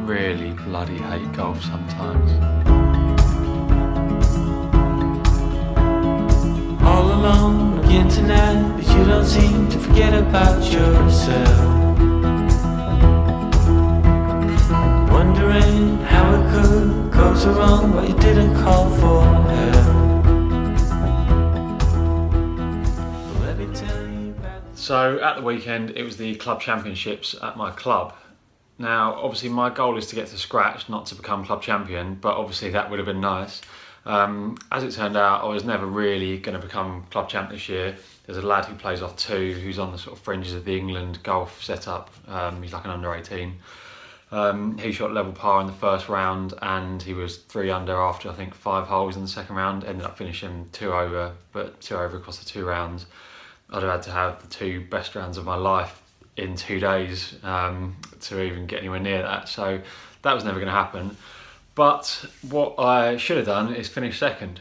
really bloody hate golf sometimes. All alone on the internet, but you don't seem to forget about yourself. Wondering how it could go so wrong, but you didn't call for help. Well, let me tell you about. So at the weekend, it was the club championships at my club. Now, obviously my goal is to get to scratch, not to become club champion, but obviously that would have been nice. As it turned out, I was never really going to become club champ this year. There's a lad who plays off 2, who's on the sort of fringes of the England golf setup. He's like an under 18. He shot level par in the first round, and he was 3 under after I think 5 holes in the second round. Ended up finishing 2 over, but 2 over across the 2 rounds. I'd have had to have the 2 best rounds of my life in 2 days to even get anywhere near that. So that was never going to happen. But what I should have done is finish second.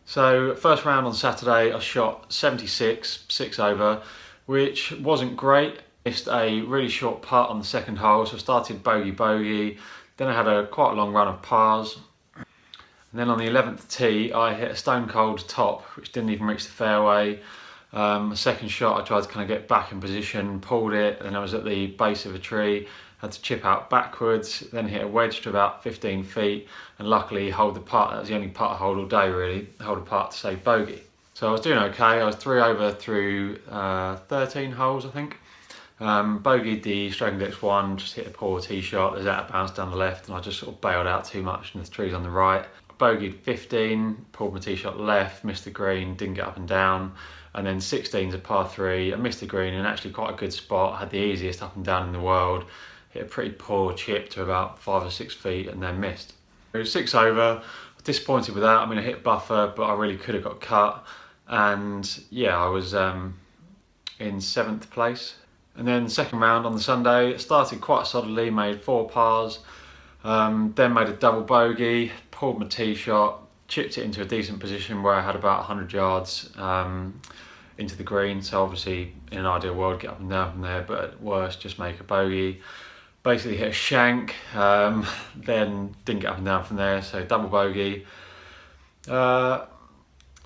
So first round on Saturday, I shot 76, 6 over, which wasn't great. Missed a really short putt on the second hole, so I started bogey. Then I had quite a long run of pars. And then on the 11th tee, I hit a stone cold top, which didn't even reach the fairway. A second shot, I tried to kind of get back in position, pulled it, and I was at the base of a tree. Had to chip out backwards, then hit a wedge to about 15 feet, and luckily hold the putt. That was the only putt I hold all day really, hold a putt to save bogey. So I was doing okay. I was 3 over through 13 holes, I think. Bogeyed the stroke index 1, just hit a poor tee shot. There's out of bounds down the left, and I just sort of bailed out too much, and the tree's on the right. Bogeyed 15, pulled my tee shot left, missed the green, didn't get up and down. And then 16's a par 3. I missed the green in actually quite a good spot. I had the easiest up and down in the world. Hit a pretty poor chip to about 5 or 6 feet and then missed. It was 6 over. I was disappointed with that. I mean, I hit buffer, but I really could have got cut. And yeah, I was in 7th place. And then the second round on the Sunday, it started quite solidly, made 4 pars. Then made a double bogey, pulled my tee shot, chipped it into a decent position where I had about 100 yards into the green. So obviously, in an ideal world, get up and down from there, but at worst, just make a bogey. Basically hit a shank, then didn't get up and down from there, so double bogey. Then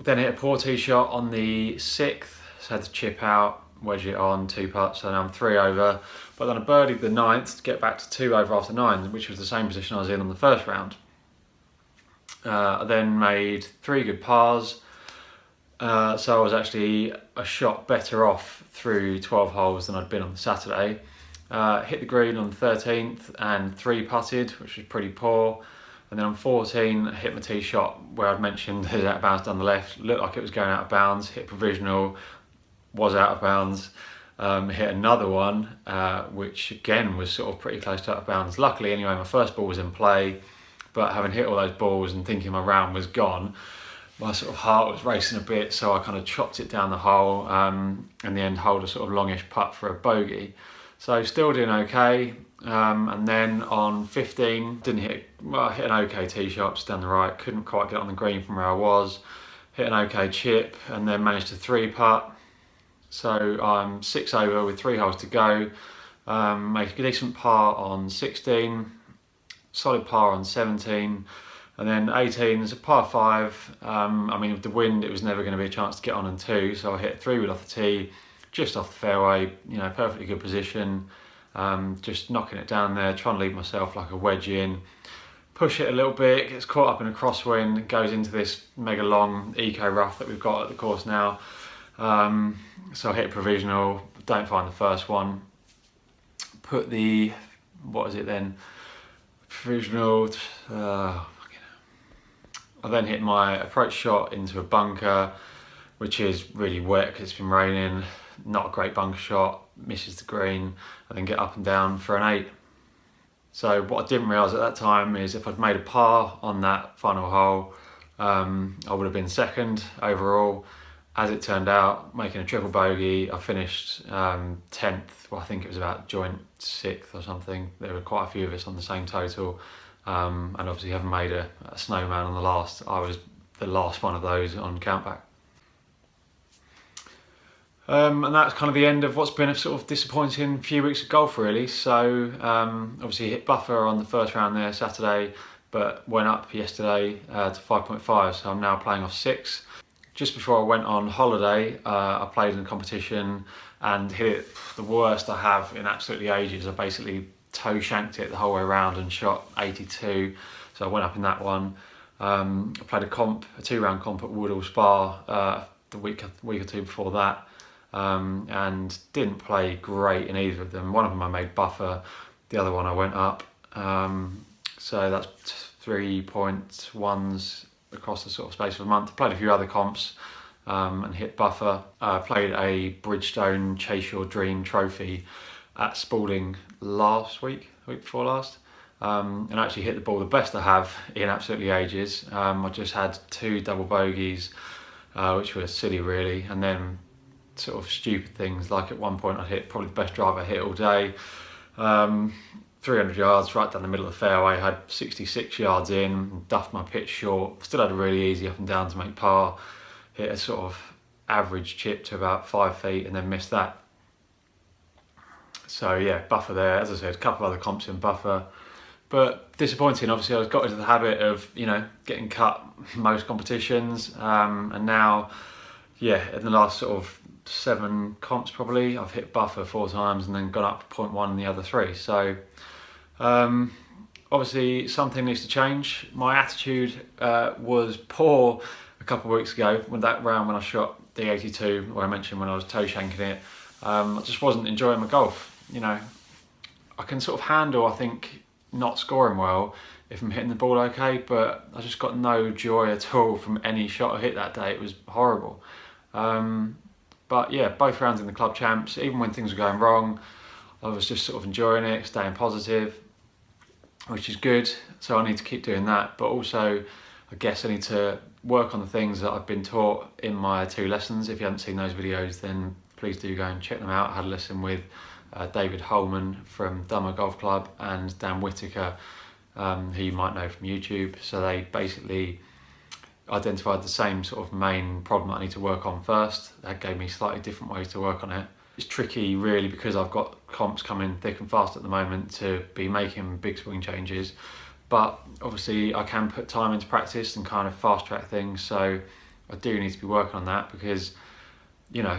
hit a poor tee shot on the 6th, so had to chip out, wedge it on, 2 putts, so now I'm 3 over. But then I birdied the 9th to get back to 2 over after 9, which was the same position I was in on the first round. I then made 3 good pars, so I was actually a shot better off through 12 holes than I'd been on the Saturday. Hit the green on the 13th and 3 putted, which was pretty poor. And then on 14, I hit my tee shot where I'd mentioned it was out of bounds down the left. Looked like it was going out of bounds. Hit provisional, was out of bounds. Hit another one, which again was sort of pretty close to out of bounds. Luckily, anyway, my first ball was in play, but having hit all those balls and thinking my round was gone, my sort of heart was racing a bit, so I kind of chopped it down the hole. In the end, hold a sort of longish putt for a bogey. So still doing okay, and then on 15, hit an okay tee shot just down the right, couldn't quite get on the green from where I was, hit an okay chip, and then managed to 3 putt. So I'm 6 over with 3 holes to go, make a decent par on 16, solid par on 17, and then 18 is a par 5. I mean, with the wind, it was never going to be a chance to get on in 2, so I hit 3 wood off the tee, just off the fairway, you know, perfectly good position, just knocking it down there, trying to leave myself like a wedge in, push it a little bit, gets caught up in a crosswind, goes into this mega long eco rough that we've got at the course now. So I hit a provisional, don't find the first one, put the, what is it then, provisional, I then hit my approach shot into a bunker, which is really wet because it's been raining. Not a great bunker shot, misses the green, and then get up and down for an 8. So what I didn't realise at that time is if I'd made a par on that final hole, I would have been second overall. As it turned out, making a triple bogey, I finished 10th. Well, I think it was about joint 6th or something. There were quite a few of us on the same total, and obviously having made a snowman on the last, I was the last one of those on countback. And that's kind of the end of what's been a sort of disappointing few weeks of golf really. So obviously hit buffer on the first round there Saturday, but went up yesterday to 5.5, so I'm now playing off 6. Just before I went on holiday, I played in a competition and hit it the worst I have in absolutely ages. I basically toe shanked it the whole way around and shot 82, so I went up in that one. I played a 2-round comp at Woodall Spa the week or two before that, and didn't play great in either of them. One of them I made buffer, the other one I went up. So that's 3.1s across the sort of space of a month. Played a few other comps and hit buffer. Played a Bridgestone Chase Your Dream trophy at Spalding last week, the week before last, and actually hit the ball the best I have in absolutely ages. I just had 2 double bogeys, which were silly really, and then sort of stupid things, like at one point I hit probably the best drive I hit all day. 300 yards right down the middle of the fairway, had 66 yards in, duffed my pitch short, still had a really easy up and down to make par, hit a sort of average chip to about 5 feet and then missed that. So yeah, buffer there, as I said, a couple of other comps in buffer, but disappointing. Obviously I got into the habit of, you know, getting cut most competitions, and now, yeah, in the last sort of 7 comps probably, I've hit buffer 4 times and then gone up to 0.1 in the other 3. So obviously something needs to change. My attitude was poor a couple of weeks ago with that round when I shot the 82, where I mentioned when I was toe shanking it. I just wasn't enjoying my golf. You know, I can sort of handle, I think, not scoring well if I'm hitting the ball okay, but I just got no joy at all from any shot I hit that day. It was horrible. But yeah, both rounds in the club champs, even when things were going wrong, I was just sort of enjoying it, staying positive, which is good. So I need to keep doing that, but also I guess I need to work on the things that I've been taught in my 2 lessons. If you haven't seen those videos, then please do go and check them out. I had a lesson with David Holman from Dummer Golf Club and Dan Whitaker, who you might know from YouTube. So they basically identified the same sort of main problem I need to work on first. That gave me slightly different ways to work on it. It's tricky really because I've got comps coming thick and fast at the moment to be making big swing changes, but obviously I can put time into practice and kind of fast track things, so I do need to be working on that because, you know,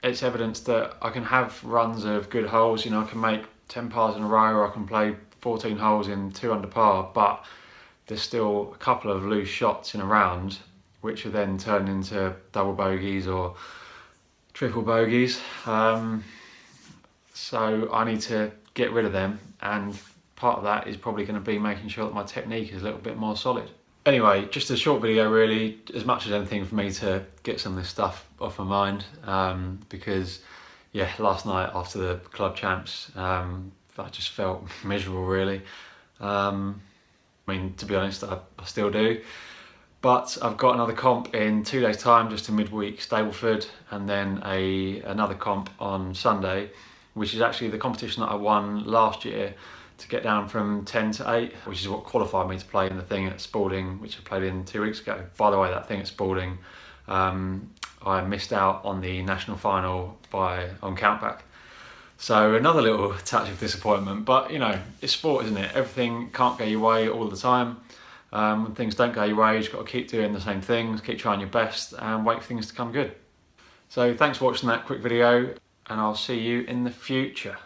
it's evidence that I can have runs of good holes. You know, I can make 10 pars in a row, or I can play 14 holes in 2 under par, but there's still a couple of loose shots in a round which are then turned into double bogeys or triple bogeys. So I need to get rid of them, and part of that is probably going to be making sure that my technique is a little bit more solid. Anyway, just a short video really, as much as anything for me to get some of this stuff off my mind, because yeah, last night after the club champs, I just felt miserable really. I mean, to be honest, I still do. But I've got another comp in 2 days time, just a midweek Stableford, and then another comp on Sunday, which is actually the competition that I won last year to get down from 10 to 8, which is what qualified me to play in the thing at Spalding, which I played in 2 weeks ago. By the way, that thing at Spalding, I missed out on the national final on countback. So another little touch of disappointment, but you know, it's sport, isn't it? Everything can't go your way all the time. When things don't go your way, you've got to keep doing the same things, keep trying your best and wait for things to come good. So thanks for watching that quick video, and I'll see you in the future.